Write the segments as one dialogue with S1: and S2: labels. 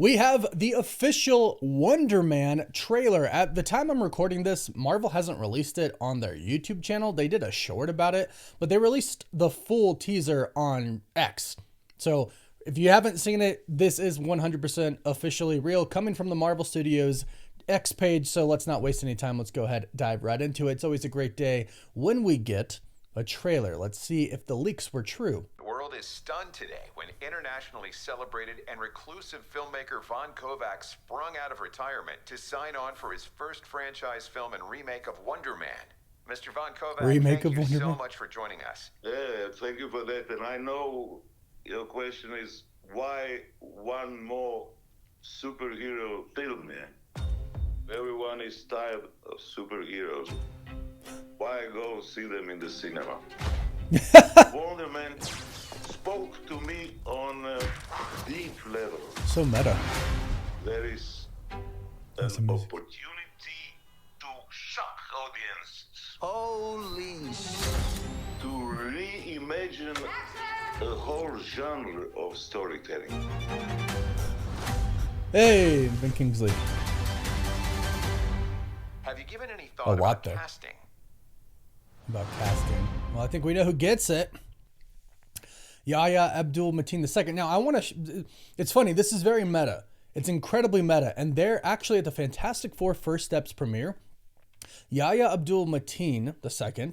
S1: We have the official Wonder Man trailer. At the time I'm recording this, Marvel hasn't released it on their YouTube channel. They did a short about it, but they released the full teaser on X. So if you haven't seen it, this is 100% officially real, coming from the Marvel Studios X page. So let's not waste any time. Let's go ahead, dive right into it. It's always a great day when we get a trailer. Let's see if the leaks were true.
S2: The world is stunned today when internationally celebrated and reclusive filmmaker Von Kovacs sprung out of retirement to sign on for his first franchise film and remake of Wonder Man. Mr. Von Kovacs, thank you so much for joining us.
S3: Yeah, thank you for that. And I know your question is, why one more superhero film, man? Everyone is tired of superheroes. Why go see them in the cinema? Wonder Man spoke to me on a deep level.
S1: So meta.
S3: There is an opportunity to shock audiences.
S2: Holy
S3: To reimagine a whole genre of storytelling.
S1: Hey, Ben Kingsley.
S2: Have you given any thought about casting?
S1: About casting. Well, I think we know who gets it. Yahya Abdul Mateen II. Now, I want to... It's funny. This is very meta. It's incredibly meta. And they're actually at the Fantastic Four First Steps premiere. Yahya Abdul Mateen II,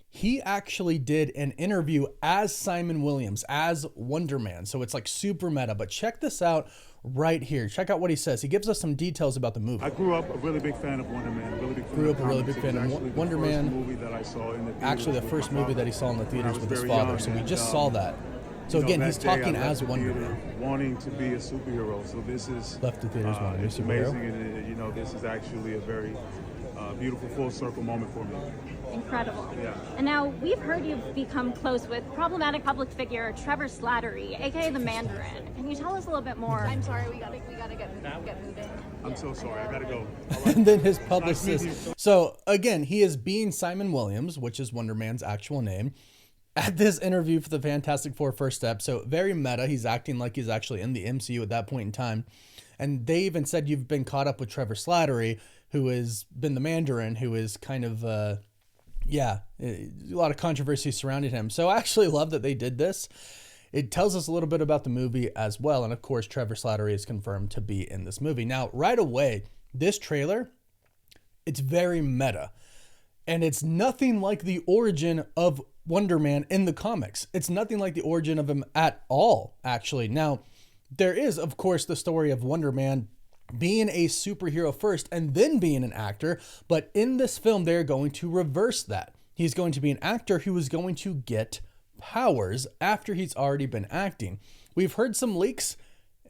S1: he actually did an interview as Simon Williams, as Wonder Man. So it's like super meta. But check this out right here. Check out what he says. He gives us some details about the movie.
S4: I grew up a really big fan of Wonder Man.
S1: Grew up a really big fan of Wonder Man.
S4: Movie that I saw in the theaters.
S1: Actually, the first movie that he saw in the theaters with his father. So we just saw that. So again, he's talking as Wonder Man.
S4: Wanting to be a superhero. So this is
S1: left the theaters wanting to be a superhero.
S4: Amazing, and you know, this is actually a very beautiful full circle moment for me.
S5: Incredible.
S4: Yeah.
S5: And now we've heard you've become close with problematic public figure Trevor Slattery, aka the Mandarin. Can you tell us a little bit more?
S6: I'm sorry, we gotta get moving.
S4: I'm so sorry, I gotta go.
S1: And then his publicist. So again, he is being Simon Williams, which is Wonder Man's actual name, at this interview for the Fantastic Four First Step. So very meta. He's acting like he's actually in the MCU at that point in time. And they even said you've been caught up with Trevor Slattery, who has been the Mandarin, who is kind of, a lot of controversy surrounding him. So I actually love that they did this. It tells us a little bit about the movie as well. And of course, Trevor Slattery is confirmed to be in this movie. Now, right away, this trailer, it's very meta. And it's nothing like the origin of Wonder Man in the comics. It's nothing like the origin of him at all, actually. Now, there is, of course, the story of Wonder Man being a superhero first and then being an actor. But in this film, they're going to reverse that. He's going to be an actor who is going to get powers after he's already been acting. We've heard some leaks,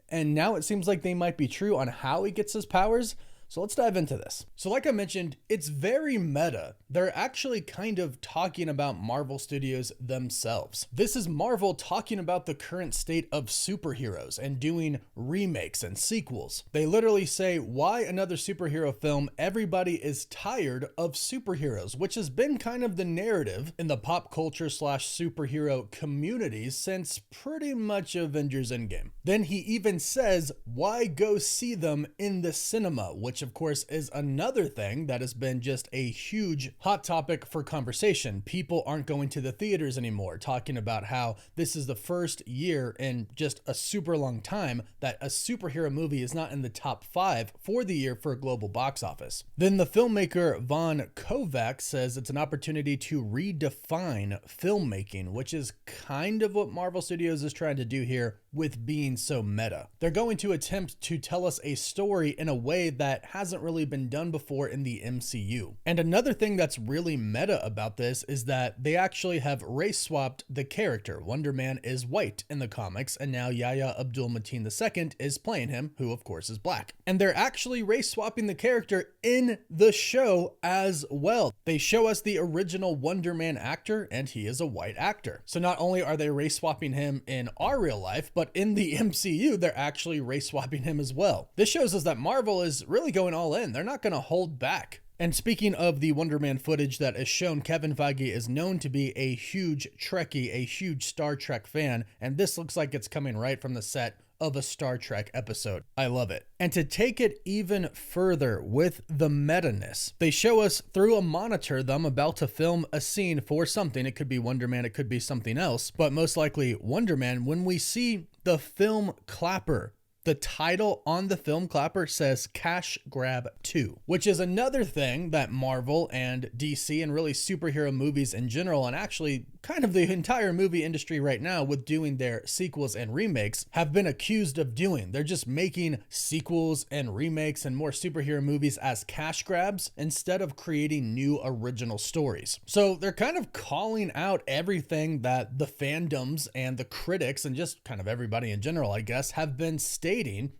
S1: and now it seems like they might be true on how he gets his powers. So let's dive into this. So like I mentioned, it's very meta. They're actually kind of talking about Marvel Studios themselves. This is Marvel talking about the current state of superheroes and doing remakes and sequels. They literally say, why another superhero film? Everybody is tired of superheroes, which has been kind of the narrative in the pop culture / superhero communities since pretty much Avengers Endgame. Then he even says, why go see them in the cinema, which of course is another thing that has been just a huge hot topic for conversation. People aren't going to the theaters anymore, talking about how this is the first year in just a super long time that a superhero movie is not in the top 5 for the year for a global box office. Then the filmmaker Von Kovacs says it's an opportunity to redefine filmmaking, which is kind of what Marvel Studios is trying to do here with being so meta. They're going to attempt to tell us a story in a way that hasn't really been done before in the MCU. And another thing that's really meta about this is that they actually have race swapped the character. Wonder Man is white in the comics, and now Yahya Abdul Mateen II is playing him, who of course is black. And they're actually race swapping the character in the show as well. They show us the original Wonder Man actor, and he is a white actor. So not only are they race swapping him in our real life, but in the MCU, they're actually race swapping him as well. This shows us that Marvel is really going all in. They're not going to hold back. And speaking of the Wonder Man footage that is shown, Kevin Feige is known to be a huge Trekkie, a huge Star Trek fan, and this looks like it's coming right from the set of a Star Trek episode. I love it. And to take it even further with the meta-ness, they show us through a monitor them about to film a scene for something. It could be Wonder Man, it could be something else, but most likely Wonder Man. When we see the film clapper, the title on the film clapper says Cash Grab 2, which is another thing that Marvel and DC and really superhero movies in general, and actually kind of the entire movie industry right now with doing their sequels and remakes, have been accused of doing. They're just making sequels and remakes and more superhero movies as cash grabs instead of creating new original stories. So they're kind of calling out everything that the fandoms and the critics and just kind of everybody in general, I guess, have been stating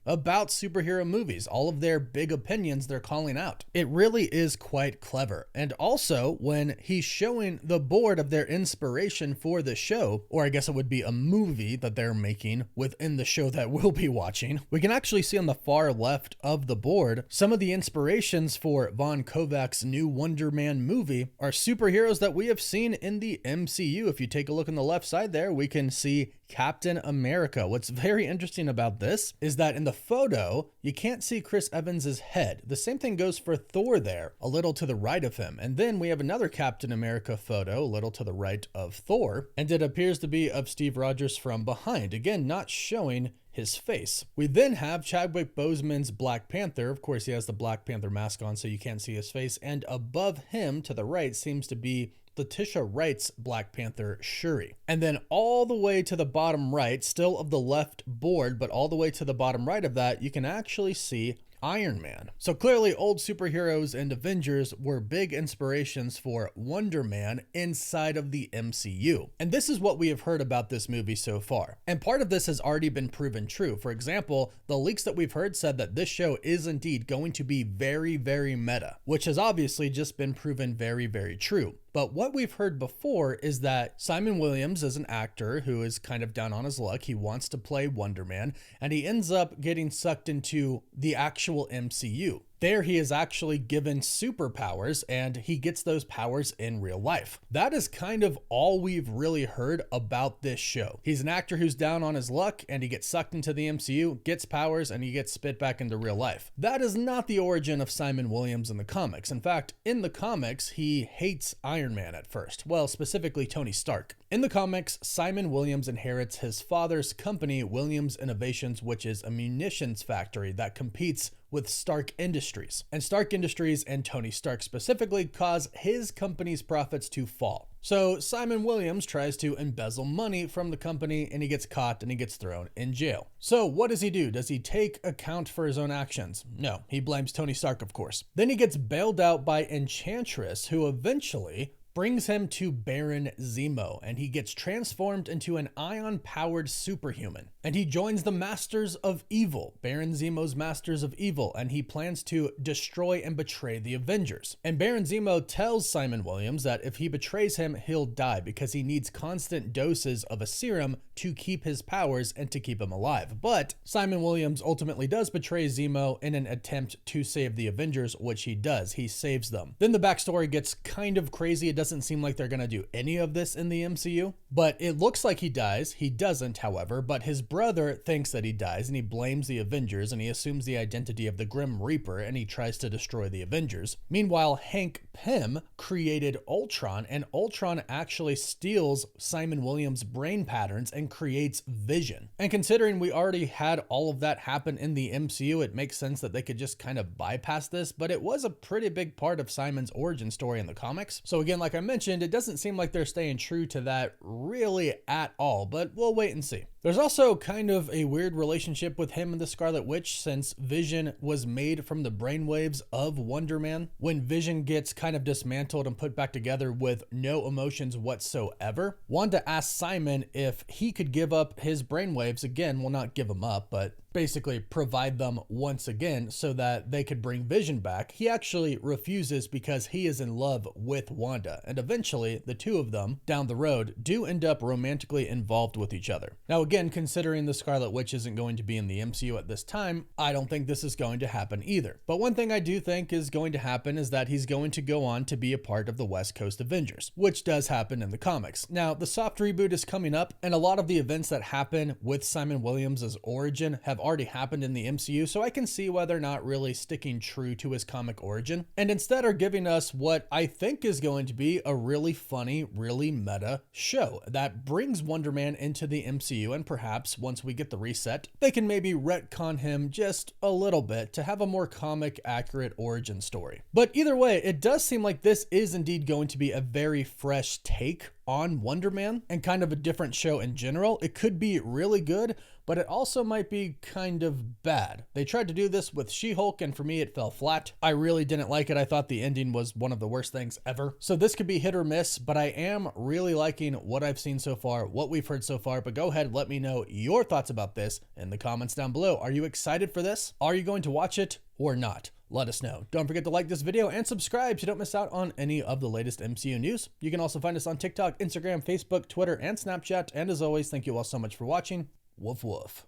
S1: about superhero movies. All of their big opinions they're calling out. It really is quite clever. And also, when he's showing the board of their inspiration for the show, or I guess it would be a movie that they're making within the show that we'll be watching, we can actually see on the far left of the board some of the inspirations for Von Kovac's new Wonder Man movie are superheroes that we have seen in the MCU. If you take a look on the left side there, we can see Captain America. What's very interesting about this is that in the photo, you can't see Chris Evans's head. The same thing goes for Thor there, a little to the right of him. And then we have another Captain America photo, a little to the right of Thor, and it appears to be of Steve Rogers from behind. Again, not showing his face. We then have Chadwick Boseman's Black Panther. Of course, he has the Black Panther mask on, so you can't see his face. And above him to the right seems to be Letitia Wright's Black Panther, Shuri. And then all the way to the bottom right, still of the left board, but all the way to the bottom right of that, you can actually see Iron Man. So clearly old superheroes and Avengers were big inspirations for Wonder Man inside of the MCU. And this is what we have heard about this movie so far. And part of this has already been proven true. For example, the leaks that we've heard said that this show is indeed going to be very, very meta, which has obviously just been proven very, very true. But what we've heard before is that Simon Williams is an actor who is kind of down on his luck. He wants to play Wonder Man, and he ends up getting sucked into the actual MCU. There he is actually given superpowers, and he gets those powers in real life. That is kind of all we've really heard about this show. He's an actor who's down on his luck, and he gets sucked into the MCU, gets powers, and he gets spit back into real life. That is not the origin of Simon Williams in the comics. In fact, in the comics, he hates Iron Man at first. Well, specifically Tony Stark. In the comics, Simon Williams inherits his father's company, Williams Innovations, which is a munitions factory that competes with Stark Industries. And Stark Industries and Tony Stark specifically cause his company's profits to fall. So Simon Williams tries to embezzle money from the company, and he gets caught and he gets thrown in jail. So what does he do? Does he take account for his own actions? No, he blames Tony Stark, of course. Then he gets bailed out by Enchantress, who eventually brings him to Baron Zemo, and he gets transformed into an ion-powered superhuman. And he joins the Masters of Evil, Baron Zemo's Masters of Evil, and he plans to destroy and betray the Avengers. And Baron Zemo tells Simon Williams that if he betrays him, he'll die because he needs constant doses of a serum to keep his powers and to keep him alive. But Simon Williams ultimately does betray Zemo in an attempt to save the Avengers, which he does. He saves them. Then the backstory gets kind of crazy. It doesn't seem like they're going to do any of this in the MCU, but it looks like he dies. He doesn't, however, but his brother thinks that he dies, and he blames the Avengers, and he assumes the identity of the Grim Reaper, and he tries to destroy the Avengers. Meanwhile, Hank Pym created Ultron, and Ultron actually steals Simon Williams' brain patterns and creates Vision. And considering we already had all of that happen in the MCU, it makes sense that they could just kind of bypass this, but it was a pretty big part of Simon's origin story in the comics. So again, like I mentioned, it doesn't seem like they're staying true to that really at all, but we'll wait and see. There's also kind of a weird relationship with him and the Scarlet Witch, since Vision was made from the brainwaves of Wonder Man. When Vision gets kind of dismantled and put back together with no emotions whatsoever, Wanda asks Simon if he could give up his brainwaves again. Well, not give them up, but basically provide them once again so that they could bring Vision back. He actually refuses because he is in love with Wanda, and eventually the two of them down the road do end up romantically involved with each other. Now again, considering the Scarlet Witch isn't going to be in the MCU at this time, I don't think this is going to happen either. But one thing I do think is going to happen is that he's going to go on to be a part of the West Coast Avengers, which does happen in the comics. Now, the soft reboot is coming up, and a lot of the events that happen with Simon Williams' origin have already happened in the MCU, so I can see why they're not really sticking true to his comic origin, and instead are giving us what I think is going to be a really funny, really meta show that brings Wonder Man into the MCU, and perhaps once we get the reset, they can maybe retcon him just a little bit to have a more comic accurate origin story. But either way, it does seem like this is indeed going to be a very fresh take on Wonder Man and kind of a different show in general. It could be really good, but it also might be kind of bad. They tried to do this with She-Hulk, and for me it fell flat. I really didn't like it. I thought the ending was one of the worst things ever. So this could be hit or miss, but I am really liking what I've seen so far, what we've heard so far. But go ahead and let me know your thoughts about this in the comments down below. Are you excited for this? Are you going to watch it or not? Let us know. Don't forget to like this video and subscribe so you don't miss out on any of the latest MCU news. You can also find us on TikTok, Instagram, Facebook, Twitter, and Snapchat. And as always, thank you all so much for watching. Woof woof.